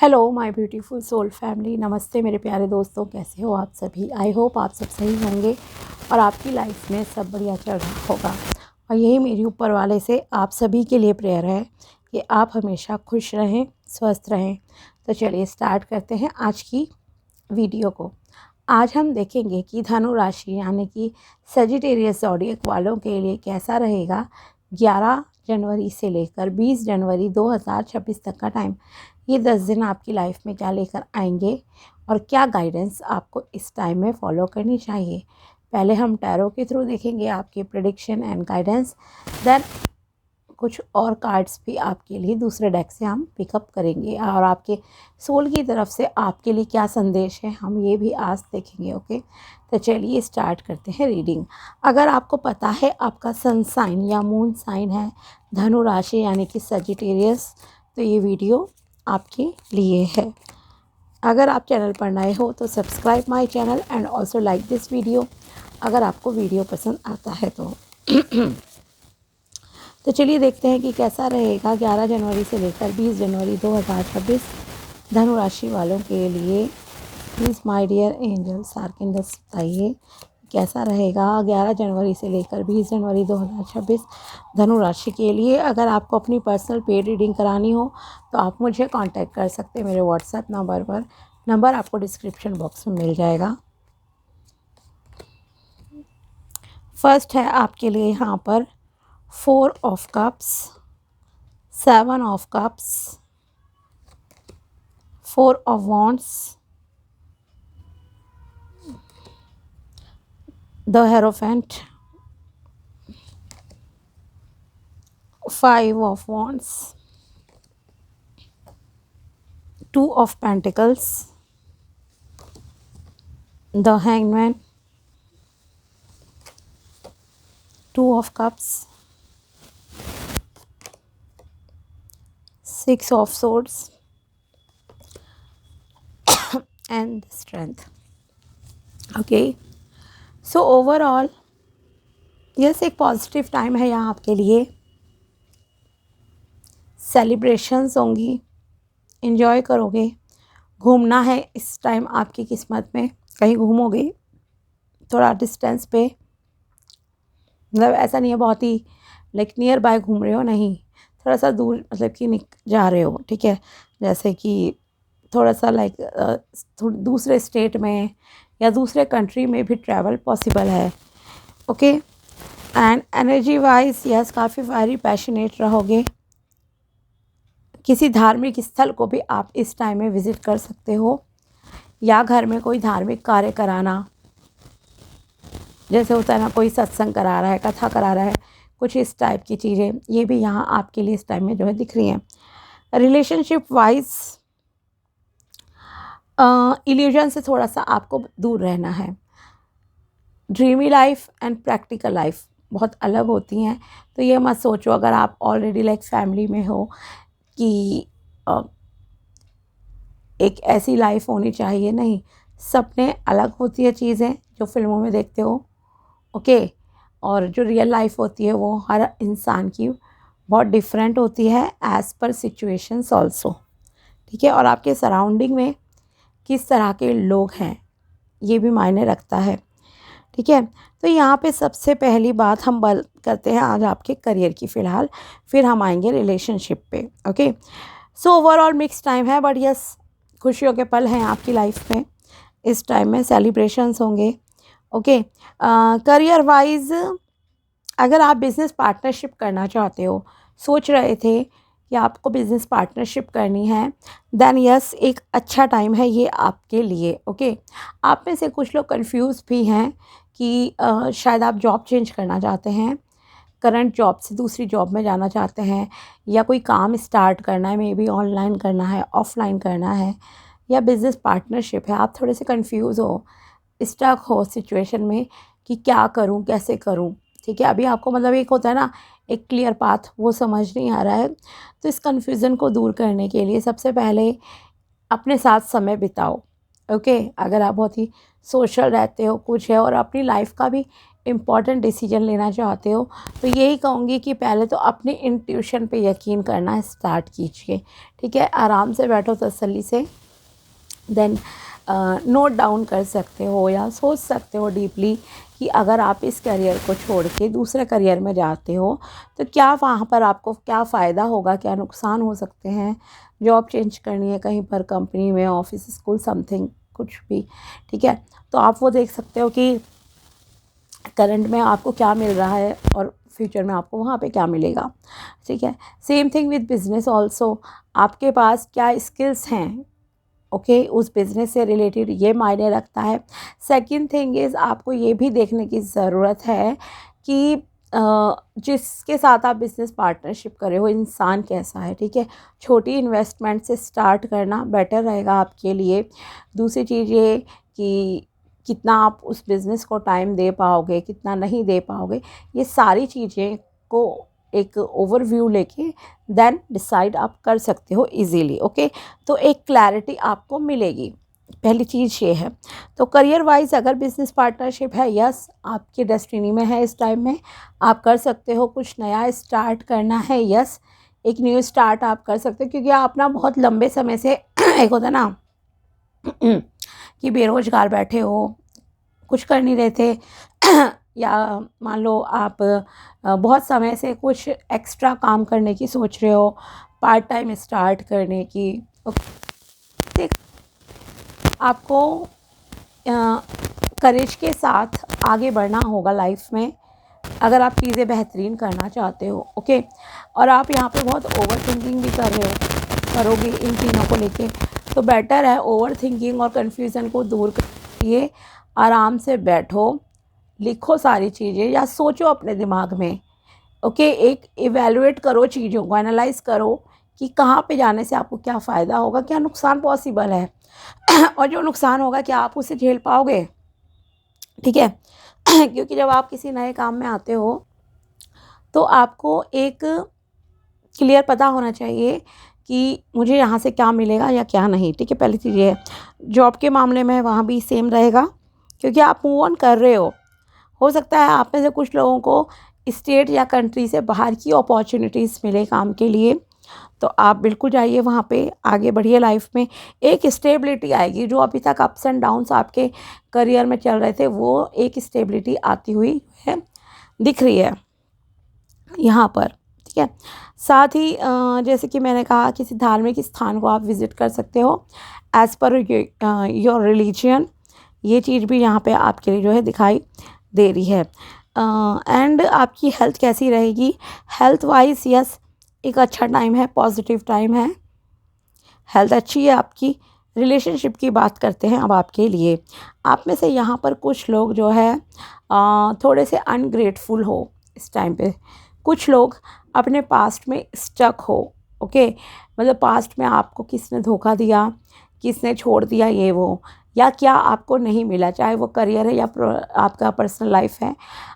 Hello my beautiful soul family, नमस्ते मेरे प्यारे दोस्तों। कैसे हो आप सभी? आई होप आप सब सही होंगे और आपकी लाइफ में सब बढ़िया चल रहा होगा। और यही मेरी ऊपर वाले से आप सभी के लिए प्रेयर है कि आप हमेशा खुश रहें, स्वस्थ रहें। तो चलिए स्टार्ट करते हैं आज की वीडियो को। आज हम देखेंगे कि धनु राशि यानी कि सजिटेरियस ज़ोडिएक वालों के लिए कैसा रहेगा 11 जनवरी से लेकर 20 जनवरी 2026 तक का टाइम। ये 10 दिन आपकी लाइफ में क्या लेकर आएंगे और क्या गाइडेंस आपको इस टाइम में फॉलो करनी चाहिए। पहले हम टैरो के थ्रू देखेंगे आपके प्रेडिक्शन एंड गाइडेंस, देन कुछ और कार्ड्स भी आपके लिए दूसरे डेक से हम पिकअप करेंगे और आपके सोल की तरफ से आपके लिए क्या संदेश है हम ये भी आज देखेंगे। ओके, तो चलिए स्टार्ट करते हैं रीडिंग। अगर आपको पता है आपका सन साइन या मून साइन है धनु राशि यानी कि सजिटेरियस, तो ये वीडियो आपके लिए है। अगर आप चैनल पर नए हो तो subscribe my channel and also like this video अगर आपको वीडियो पसंद आता है तो। तो चलिए देखते हैं कि कैसा रहेगा 11 जनवरी से लेकर 20 जनवरी 2026 धनु राशि वालों के लिए। Please my dear angels archangels बताइए कैसा रहेगा 11 जनवरी से लेकर 20 जनवरी 2026 धनु राशि के लिए। अगर आपको अपनी पर्सनल पेड रीडिंग करानी हो तो आप मुझे कांटेक्ट कर सकते हैं मेरे व्हाट्सएप नंबर पर। नंबर आपको डिस्क्रिप्शन बॉक्स में मिल जाएगा। फर्स्ट है आपके लिए यहाँ पर 4 of cups, 7 of cups, 4 of wands, the hierophant, 5 of wands, 2 of pentacles, the hangman, 2 of cups, 6 of swords and strength. Okay, so overall yes एक पॉजिटिव टाइम है यहाँ आपके लिए। सेलिब्रेशंस होंगी, एंजॉय करोगे, घूमना है इस टाइम आपकी किस्मत में। कहीं घूमोगे थोड़ा डिस्टेंस पे, मतलब ऐसा नहीं है बहुत ही लाइक नियर बाय घूम रहे हो, नहीं, थोड़ा सा दूर मतलब कि जा रहे हो, ठीक है। जैसे कि थोड़ा सा लाइक दूसरे स्टेट में या दूसरे कंट्री में भी ट्रैवल पॉसिबल है। Okay, and energy wise yes काफ़ी वेरी पैशनेट रहोगे। किसी धार्मिक स्थल को भी आप इस टाइम में विज़िट कर सकते हो या घर में कोई धार्मिक कार्य कराना, जैसे होता है ना कोई सत्संग करा रहा है, कथा करा रहा है, कुछ इस टाइप की चीज़ें ये भी यहाँ आपके लिए इस टाइम में जो है दिख रही हैं। रिलेशनशिप वाइज इल्यूजन से थोड़ा सा आपको दूर रहना है। Dreamy life and practical life बहुत अलग होती हैं, तो ये मत सोचो अगर आप ऑलरेडी लाइक फैमिली में हो कि एक ऐसी लाइफ होनी चाहिए, नहीं, सपने अलग होती है चीज़ें जो फिल्मों में देखते हो। ओके, और जो रियल लाइफ होती है वो हर इंसान की बहुत डिफरेंट होती है एज़ पर सिचुएशंस ऑल्सो, ठीक है। और आपके सराउंडिंग में किस तरह के लोग हैं ये भी मायने रखता है, ठीक है। तो यहाँ पे सबसे पहली बात हम बात करते हैं आज आपके करियर की फ़िलहाल, फिर हम आएंगे रिलेशनशिप पे। Okay, so overall mix time है, बट यस खुशियों के पल हैं आपकी लाइफ में इस टाइम में, सेलिब्रेशंस होंगे। ओके, करियर वाइज अगर आप बिज़नेस पार्टनरशिप करना चाहते हो, सोच रहे थे कि आपको बिज़नेस पार्टनरशिप करनी है, देन यस एक अच्छा टाइम है ये आपके लिए। ओके, आप में से कुछ लोग कंफ्यूज भी हैं कि शायद आप जॉब चेंज करना चाहते हैं, करंट जॉब से दूसरी जॉब में जाना चाहते हैं, या कोई काम स्टार्ट करना है, मे बी ऑनलाइन करना है, ऑफलाइन करना है, या बिज़नेस पार्टनरशिप है। आप थोड़े से कंफ्यूज हो, स्टक हो सिचुएशन में कि क्या करूं, कैसे करूं, ठीक है। अभी आपको मतलब एक होता है ना एक क्लियर पाथ, वो समझ नहीं आ रहा है। तो इस कन्फ्यूज़न को दूर करने के लिए सबसे पहले अपने साथ समय बिताओ। ओके, अगर आप बहुत ही सोशल रहते हो कुछ है और अपनी लाइफ का भी इम्पॉर्टेंट डिसीजन लेना चाहते हो तो यही कहूँगी कि पहले तो अपनी इंट्यूशन पे यकीन करना स्टार्ट कीजिए, ठीक है। आराम से बैठो तसल्ली से, देन नोट डाउन कर सकते हो या सोच सकते हो डीपली कि अगर आप इस करियर को छोड़ के दूसरे करियर में जाते हो तो क्या वहाँ पर आपको क्या फ़ायदा होगा, क्या नुकसान हो सकते हैं। जॉब चेंज करनी है कहीं पर, कंपनी में, ऑफिस, स्कूल, समथिंग, कुछ भी, ठीक है। तो आप वो देख सकते हो कि करंट में आपको क्या मिल रहा है और फ्यूचर में आपको वहाँ पे क्या मिलेगा, ठीक है। Same thing with business also, आपके पास क्या स्किल्स हैं, ओके, उस बिज़नेस से रिलेटेड, ये मायने रखता है। सेकंड थिंग इज़ आपको ये भी देखने की ज़रूरत है कि जिसके साथ आप बिज़नेस पार्टनरशिप कर रहे हो इंसान कैसा है, ठीक है। छोटी इन्वेस्टमेंट से स्टार्ट करना बेटर रहेगा आपके लिए। दूसरी चीज़ ये कि कितना आप उस बिज़नेस को टाइम दे पाओगे, कितना नहीं दे पाओगे, ये सारी चीज़ें को एक ओवरव्यू लेके देन डिसाइड आप कर सकते हो इजीली, ओके। तो एक क्लैरिटी आपको मिलेगी, पहली चीज़ ये है। तो करियर वाइज अगर बिजनेस पार्टनरशिप है, यस, आपकी डेस्टिनी में है, इस टाइम में आप कर सकते हो। कुछ नया स्टार्ट करना है, यस, एक न्यू स्टार्ट आप कर सकते हो, क्योंकि आप ना बहुत लंबे समय से एक होता है ना कि बेरोजगार बैठे हो, कुछ कर नहीं रहे थे या मान लो आप बहुत समय से कुछ एक्स्ट्रा काम करने की सोच रहे हो, पार्ट टाइम स्टार्ट करने की, देख आपको करेज के साथ आगे बढ़ना होगा लाइफ में अगर आप चीज़ें बेहतरीन करना चाहते हो, ओके। और आप यहाँ पे बहुत ओवर थिंकिंग भी कर रहे हो, करोगे इन तीनों को लेके, तो बेटर है ओवर थिंकिंग और कन्फ्यूज़न को दूर करिए। आराम से बैठो, लिखो सारी चीज़ें या सोचो अपने दिमाग में, ओके। एक इवैल्यूएट करो चीज़ों को, एनालाइज करो कि कहाँ पे जाने से आपको क्या फ़ायदा होगा, क्या नुकसान पॉसिबल है और जो नुकसान होगा क्या आप उसे झेल पाओगे, ठीक है। क्योंकि जब आप किसी नए काम में आते हो तो आपको एक क्लियर पता होना चाहिए कि मुझे यहाँ से क्या मिलेगा या क्या नहीं, ठीक है। पहली चीज़ ये है। जॉब के मामले में वहाँ भी सेम रहेगा, क्योंकि आप मूव ऑन कर रहे हो सकता है आप में से कुछ लोगों को स्टेट या कंट्री से बाहर की अपॉर्चुनिटीज़ मिले काम के लिए, तो आप बिल्कुल जाइए वहाँ पे, आगे बढ़िए लाइफ में। एक स्टेबिलिटी आएगी, जो अभी तक अप्स एंड डाउन्स आपके करियर में चल रहे थे वो एक स्टेबिलिटी आती हुई है, दिख रही है यहाँ पर, ठीक है। साथ ही जैसे कि मैंने कहा किसी धार्मिक स्थान को आप विज़िट कर सकते हो एज़ पर योर रिलीजन, ये चीज़ भी यहाँ पे आपके लिए जो है दिखाई दे रही है। एंड आपकी हेल्थ कैसी रहेगी, हेल्थ वाइज यस, एक अच्छा टाइम है, पॉजिटिव टाइम है, हेल्थ अच्छी है आपकी। रिलेशनशिप की बात करते हैं अब आपके लिए। आप में से यहाँ पर कुछ लोग जो है थोड़े से अनग्रेटफुल हो इस टाइम पे, कुछ लोग अपने पास्ट में स्टक हो, ओके। मतलब पास्ट में आपको किसने धोखा दिया, किसने छोड़ दिया, ये वो, या क्या आपको नहीं मिला, चाहे वो करियर है या आपका पर्सनल लाइफ है,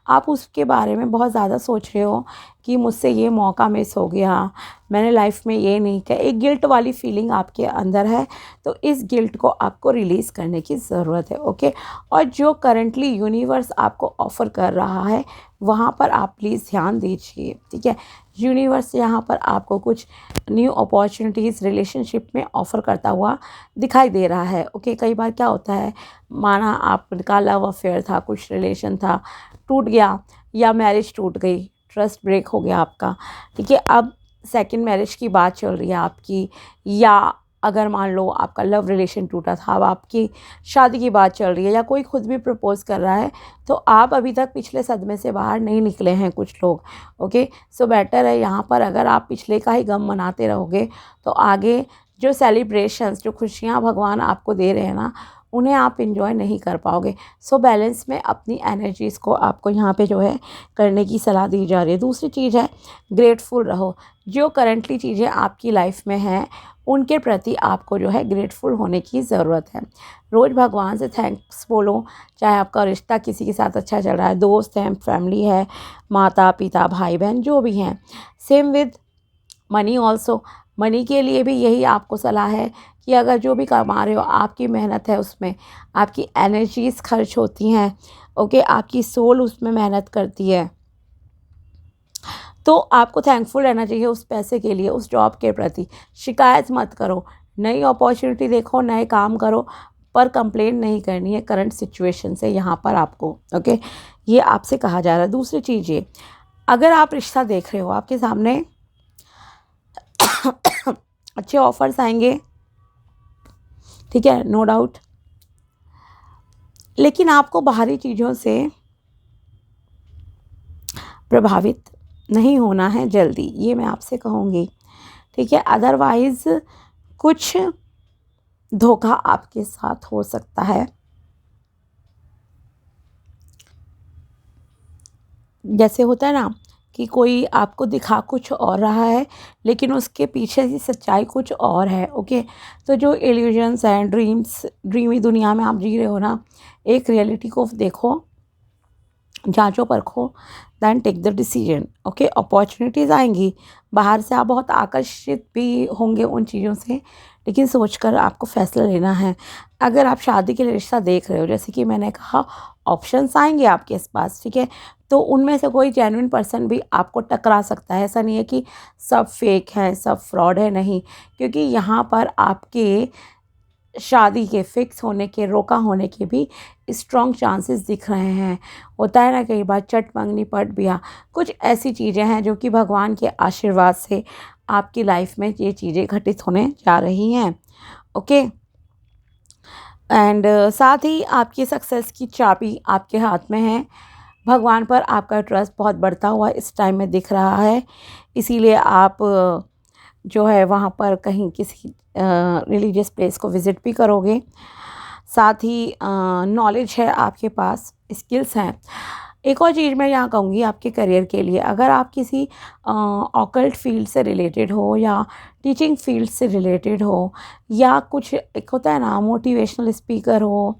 आप उसके बारे में बहुत ज़्यादा सोच रहे हो कि मुझसे ये मौका मिस हो गया, मैंने लाइफ में ये नहीं किया, एक गिल्ट वाली फीलिंग आपके अंदर है। तो इस गिल्ट को आपको रिलीज़ करने की ज़रूरत है, ओके। और जो करंटली यूनिवर्स आपको ऑफ़र कर रहा है वहाँ पर आप प्लीज़ ध्यान दीजिए, ठीक है। यूनिवर्स यहाँ पर आपको कुछ न्यू अपॉर्चुनिटीज़ रिलेशनशिप में ऑफ़र करता हुआ दिखाई दे रहा है, ओके। कई बार क्या होता है, माना आपका लव अफेयर था, कुछ रिलेशन था, टूट गया या मैरिज टूट गई, ट्रस्ट ब्रेक हो गया आपका, ठीक है। अब सेकंड मैरिज की बात चल रही है आपकी, या अगर मान लो आपका लव रिलेशन टूटा था, अब आपकी शादी की बात चल रही है, या कोई खुद भी प्रपोज़ कर रहा है, तो आप अभी तक पिछले सदमे से बाहर नहीं निकले हैं कुछ लोग, ओके। सो बेटर है यहाँ पर, अगर आप पिछले का ही गम मनाते रहोगे तो आगे जो सेलिब्रेशंस, जो खुशियाँ भगवान आपको दे रहे हैं ना, उन्हें आप इंजॉय नहीं कर पाओगे। सो बैलेंस में अपनी एनर्जीज़ को आपको यहाँ पे जो है करने की सलाह दी जा रही है। दूसरी चीज़ है ग्रेटफुल रहो, जो करंटली चीज़ें आपकी लाइफ में हैं उनके प्रति आपको जो है ग्रेटफुल होने की ज़रूरत है। रोज़ भगवान से थैंक्स बोलो, चाहे आपका रिश्ता किसी के साथ अच्छा चल रहा है, दोस्त हैं, फैमिली है, माता पिता, भाई बहन जो भी हैं। Same with money also, money के लिए भी यही आपको सलाह है कि अगर जो भी कमा रहे हो, आपकी मेहनत है, उसमें आपकी एनर्जीज़ खर्च होती हैं, ओके, आपकी सोल उसमें मेहनत करती है। तो आपको थैंकफुल रहना चाहिए उस पैसे के लिए, उस जॉब के प्रति। शिकायत मत करो, नई अपॉर्चुनिटी देखो, नए काम करो, पर कंप्लेंट नहीं करनी है करंट सिचुएशन से यहाँ पर आपको। ओके, ये आपसे कहा जा रहा है। दूसरी चीज़ ये, अगर आप रिश्ता देख रहे हो, आपके सामने अच्छे ऑफर्स आएंगे, ठीक है, नो डाउट, लेकिन आपको बाहरी चीज़ों से प्रभावित नहीं होना है जल्दी, ये मैं आपसे कहूँगी, ठीक है। अदरवाइज़ कुछ धोखा आपके साथ हो सकता है। जैसे होता है ना कि कोई आपको दिखा कुछ और रहा है, लेकिन उसके पीछे की सच्चाई कुछ और है। ओके, तो जो इल्यूजन्स हैं, ड्रीमी दुनिया में आप जी रहे हो ना, एक रियलिटी को देखो, जांचो परखो, then take the decision. Okay, opportunities आएंगी बाहर से, आप बहुत आकर्षित भी होंगे उन चीज़ों से, लेकिन सोचकर आपको फैसला लेना है। अगर आप शादी के लिए रिश्ता देख रहे हो, जैसे कि मैंने कहा, ऑप्शंस आएंगे आपके पास, ठीक है, तो उनमें से कोई जेन्युइन पर्सन भी आपको टकरा सकता है। ऐसा नहीं है कि सब फेक है, सब फ्रॉड है, नहीं, क्योंकि यहाँ पर आपके शादी के फिक्स होने के, रोका होने के भी स्ट्रॉन्ग चांसेस दिख रहे हैं। होता है ना कई बार चट मंगनी पट ब्याह, कुछ ऐसी चीज़ें हैं जो कि भगवान के आशीर्वाद से आपकी लाइफ में ये चीज़ें घटित होने जा रही हैं। ओके, एंड साथ ही आपकी सक्सेस की चाबी आपके हाथ में है। भगवान पर आपका ट्रस्ट बहुत बढ़ता हुआ इस टाइम में दिख रहा है, इसीलिए आप जो है वहाँ पर कहीं किसी रिलीजियस प्लेस को विज़िट भी करोगे। साथ ही नॉलेज है आपके पास, स्किल्स हैं। एक और चीज़ मैं यहाँ कहूँगी आपके करियर के लिए, अगर आप किसी ऑकल्ट फील्ड से रिलेटेड हो, या टीचिंग फील्ड से रिलेटेड हो, या कुछ एक होता है ना मोटिवेशनल स्पीकर हो,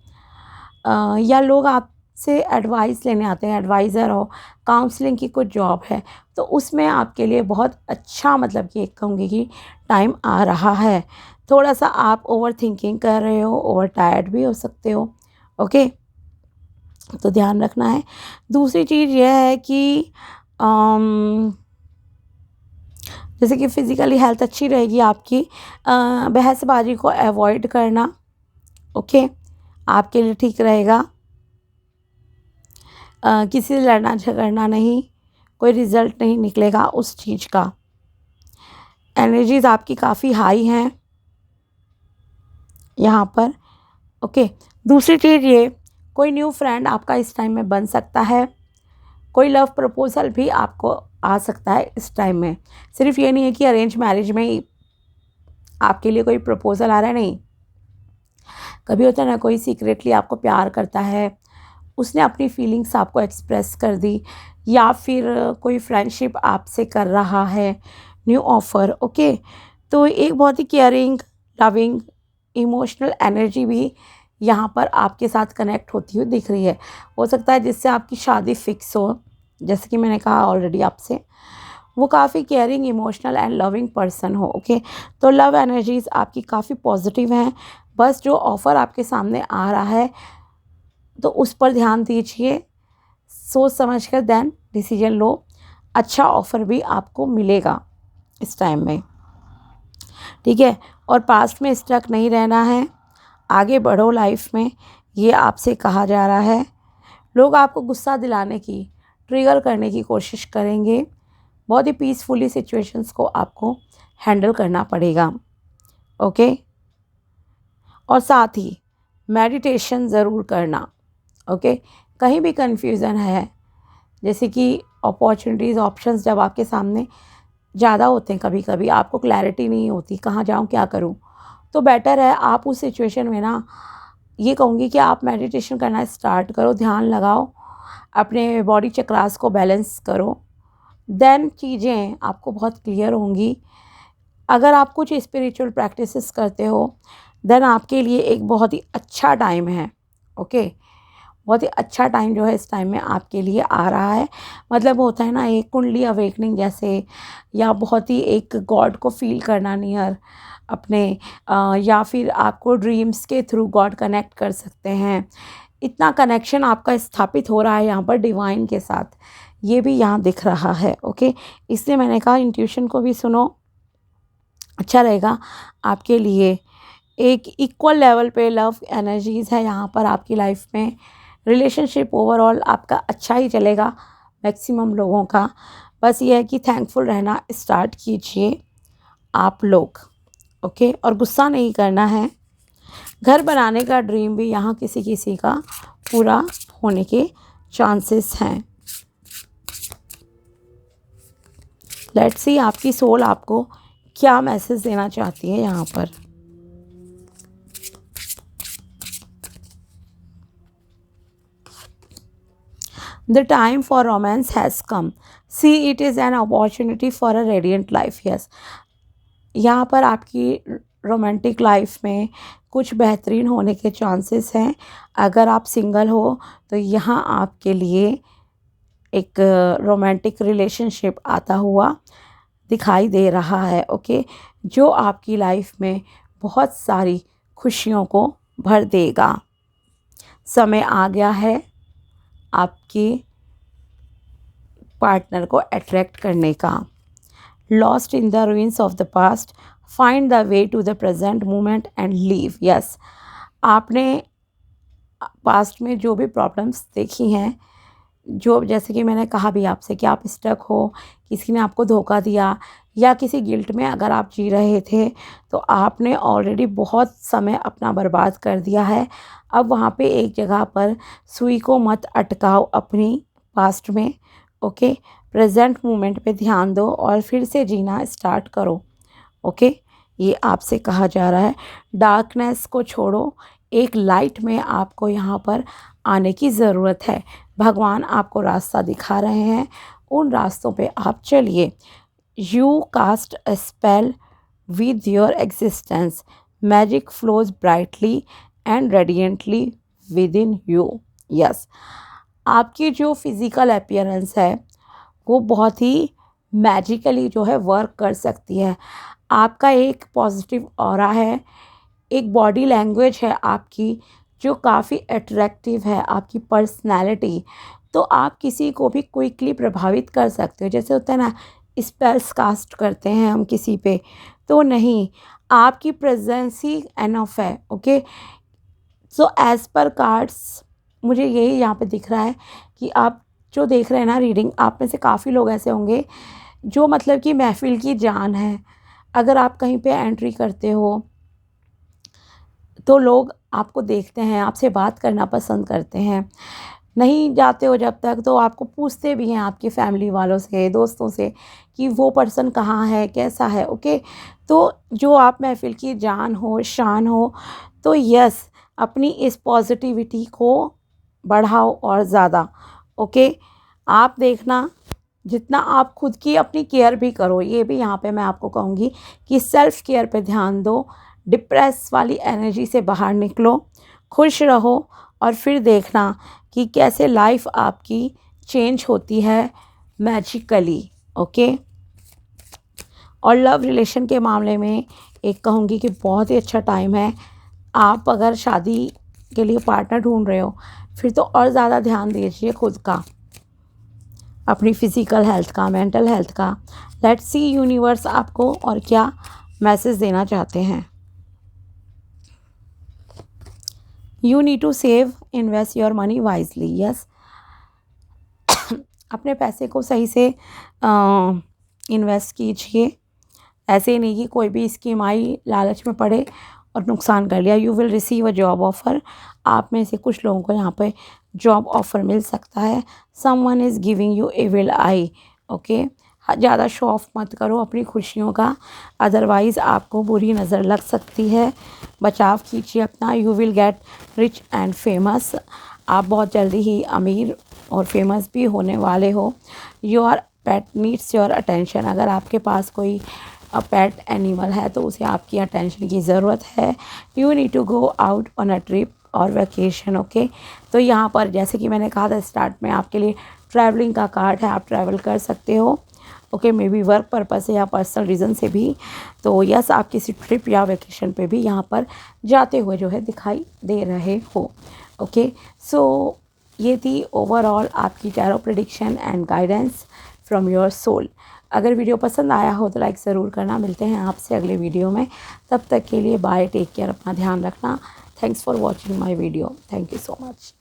या लोग आपसे एडवाइस लेने आते हैं, एडवाइज़र हो, काउंसलिंग की कुछ जॉब है, तो उसमें आपके लिए बहुत अच्छा, मतलब कि कहूँगी कि टाइम आ रहा है। थोड़ा सा आप ओवर थिंकिंग कर रहे हो, ओवर टायर्ड भी हो सकते हो। ओके, तो ध्यान रखना है। दूसरी चीज़ यह है कि जैसे कि फिज़िकली हेल्थ अच्छी रहेगी आपकी, बहसबाजी को अवॉइड करना, ओके, आपके लिए ठीक रहेगा। किसी से लड़ना झगड़ना नहीं, कोई रिज़ल्ट नहीं निकलेगा उस चीज़ का। एनर्जीज़ आपकी काफ़ी हाई हैं यहाँ पर। ओके, दूसरी चीज़ ये, कोई न्यू फ्रेंड आपका इस टाइम में बन सकता है, कोई लव प्रपोजल भी आपको आ सकता है इस टाइम में। सिर्फ ये नहीं है कि अरेंज मैरिज में ही आपके लिए कोई प्रपोजल आ रहा है, नहीं, कभी होता है ना कोई सीक्रेटली आपको प्यार करता है, उसने अपनी फीलिंग्स आपको एक्सप्रेस कर दी, या फिर कोई फ्रेंडशिप आपसे कर रहा है, न्यू ऑफ़र। ओके, तो एक बहुत ही केयरिंग, लविंग, इमोशनल एनर्जी भी यहाँ पर आपके साथ कनेक्ट होती हुई दिख रही है। हो सकता है जिससे आपकी शादी फिक्स हो, जैसे कि मैंने कहा ऑलरेडी आपसे, वो काफ़ी caring, emotional and loving person हो। ओके, तो लव एनर्जीज़ आपकी काफ़ी पॉजिटिव हैं। बस जो ऑफ़र आपके सामने आ रहा है, तो उस पर ध्यान दीजिए, सोच समझ कर देन डिसीजन लो। अच्छा ऑफ़र भी आपको मिलेगा इस टाइम में, ठीक है। और पास्ट में स्टक नहीं रहना है, आगे बढ़ो लाइफ में, ये आपसे कहा जा रहा है। लोग आपको गुस्सा दिलाने की, ट्रिगर करने की कोशिश करेंगे, बहुत ही पीसफुली सिचुएशंस को आपको हैंडल करना पड़ेगा। ओके, और साथ ही मेडिटेशन ज़रूर करना। ओके, कहीं भी कन्फ्यूज़न है, जैसे कि अपॉर्चुनिटीज़, ऑप्शंस जब आपके सामने ज़्यादा होते हैं, कभी कभी आपको क्लैरिटी नहीं होती कहाँ जाऊँ, क्या करूँ, तो बेटर है आप उस सिचुएशन में ना, ये कहूँगी कि आप मेडिटेशन करना स्टार्ट करो, ध्यान लगाओ, अपने बॉडी चक्रास को बैलेंस करो, देन चीज़ें आपको बहुत क्लियर होंगी। अगर आप कुछ स्पिरिचुअल प्रैक्टिसेस करते हो, देन आपके लिए एक बहुत ही अच्छा टाइम है। ओके, बहुत ही अच्छा टाइम जो है इस टाइम में आपके लिए आ रहा है। मतलब होता है ना एक कुंडली अवेकनिंग जैसे, या बहुत ही एक गॉड को फील करना नियर अपने, या फिर आपको ड्रीम्स के थ्रू गॉड कनेक्ट कर सकते हैं। इतना कनेक्शन आपका स्थापित हो रहा है यहाँ पर डिवाइन के साथ, ये भी यहाँ दिख रहा है। ओके, इसलिए मैंने कहा इंट्यूशन को भी सुनो, अच्छा रहेगा आपके लिए। एक इक्वल लेवल पे लव एनर्जीज़ है यहाँ पर आपकी लाइफ में। रिलेशनशिप ओवरऑल आपका अच्छा ही चलेगा मैक्सिमम लोगों का। बस ये है कि थैंकफुल रहना स्टार्ट कीजिए आप लोग। ओके, और गुस्सा नहीं करना है। घर बनाने का ड्रीम भी यहाँ किसी किसी का पूरा होने के चांसेस हैं। लेट्स सी आपकी सोल आपको क्या मैसेज देना चाहती है यहाँ पर। The time for romance has come. See it is an opportunity for a radiant life. Yes. यहाँ पर आपकी रोमांटिक लाइफ में कुछ बेहतरीन होने के चांसेस हैं। अगर आप सिंगल हो तो यहाँ आपके लिए एक रोमांटिक रिलेशनशिप आता हुआ दिखाई दे रहा है। ओके, जो आपकी लाइफ में बहुत सारी खुशियों को भर देगा। समय आ गया है आपके पार्टनर को अट्रैक्ट करने का। Lost in the ruins of the past, find the way to the present moment and live. Yes, आपने पास्ट में जो भी प्रॉब्लम्स देखी हैं, जो जैसे कि मैंने कहा भी आपसे कि आप स्टक हो, किसी ने आपको धोखा दिया या किसी गिल्ट में अगर आप जी रहे थे, तो आपने ऑलरेडी बहुत समय अपना बर्बाद कर दिया है। अब वहाँ पे एक जगह पर सुई को मत अटकाओ अपनी पास्ट में। ओके, प्रेजेंट मोमेंट पे ध्यान दो और फिर से जीना स्टार्ट करो। ओके, ये आपसे कहा जा रहा है। डार्कनेस को छोड़ो, एक लाइट में आपको यहाँ पर आने की ज़रूरत है। भगवान आपको रास्ता दिखा रहे हैं, उन रास्तों पे आप चलिए। You cast a spell with your existence, magic flows brightly and radiantly with in you. Yes, आपकी जो फिज़िकल अपीयरेंस है वो बहुत ही मैजिकली जो है वर्क कर सकती है। आपका एक पॉजिटिव ऑरा है, एक बॉडी लैंग्वेज है आपकी जो काफ़ी अट्रैक्टिव है, आपकी पर्सनैलिटी। तो आप किसी को भी क्विकली प्रभावित कर सकते हो। जैसे होता है ना, स्पेल्स कास्ट करते हैं हम किसी पे, तो नहीं, आपकी प्रेजेंस ही एनफ है। Okay, so as per cards मुझे यही यहाँ पे दिख रहा है कि आप जो देख रहे हैं ना रीडिंग, आप में से काफ़ी लोग ऐसे होंगे जो मतलब कि महफिल की जान है। अगर आप कहीं पे एंट्री करते हो तो लोग आपको देखते हैं, आपसे बात करना पसंद करते हैं। नहीं जाते हो जब तक तो आपको पूछते भी हैं आपके फैमिली वालों से, दोस्तों से कि वो पर्सन कहाँ है, कैसा है। ओके, तो जो आप महफिल की जान हो, शान हो, तो यस, अपनी इस पॉजिटिविटी को बढ़ाओ और ज़्यादा। ओके, आप देखना जितना आप खुद की अपनी केयर भी करो, ये भी यहाँ पे मैं आपको कहूँगी कि सेल्फ़ केयर पे ध्यान दो। डिप्रेस वाली एनर्जी से बाहर निकलो, खुश रहो और फिर देखना कि कैसे लाइफ आपकी चेंज होती है मैजिकली। ओके, और लव रिलेशन के मामले में एक कहूँगी कि बहुत ही अच्छा टाइम है। आप अगर शादी के लिए पार्टनर ढूंढ रहे हो फिर तो और ज़्यादा ध्यान दीजिए खुद का, अपनी फ़िज़िकल हेल्थ का, मेंटल हेल्थ का। लेट्स सी यूनिवर्स आपको और क्या मैसेज देना चाहते हैं। You need to save, invest your money wisely. Yes, अपने पैसे को सही से इन्वेस्ट कीजिए। ऐसे ही नहीं कि कोई भी स्कीम आई, लालच में पड़े और नुकसान कर लिया। You will receive a job offer. आप में से कुछ लोगों को यहाँ पे जॉब ऑफ़र मिल सकता है। Someone is giving you evil eye. Okay, ज़्यादा शो ऑफ मत करो अपनी खुशियों का, अदरवाइज़ आपको बुरी नज़र लग सकती है। बचाव कीजिए अपना। You will get rich and famous. आप बहुत जल्दी ही अमीर और फेमस भी होने वाले हो। Your pet needs your attention. अगर आपके पास कोई पेट एनिमल है तो उसे आपकी अटेंशन की ज़रूरत है। You need to go out on a trip और वैकेशन। ओके, तो यहाँ पर जैसे कि मैंने कहा था स्टार्ट में, आपके लिए ट्रैवलिंग का कार्ड है, आप ट्रैवल कर सकते हो। Okay, may be work purpose से या पर्सनल रीज़न से भी। तो यस, आप किसी ट्रिप या वैकेशन पे भी यहाँ पर जाते हुए जो है दिखाई दे रहे हो। ओके, सो ये थी ओवरऑल आपकी tarot prediction and guidance from your soul. अगर वीडियो पसंद आया हो तो लाइक ज़रूर करना। मिलते हैं आपसे अगले वीडियो में, तब तक के लिए बाय, टेक केयर, अपना ध्यान रखना। Thanks for watching my video, thank you so much.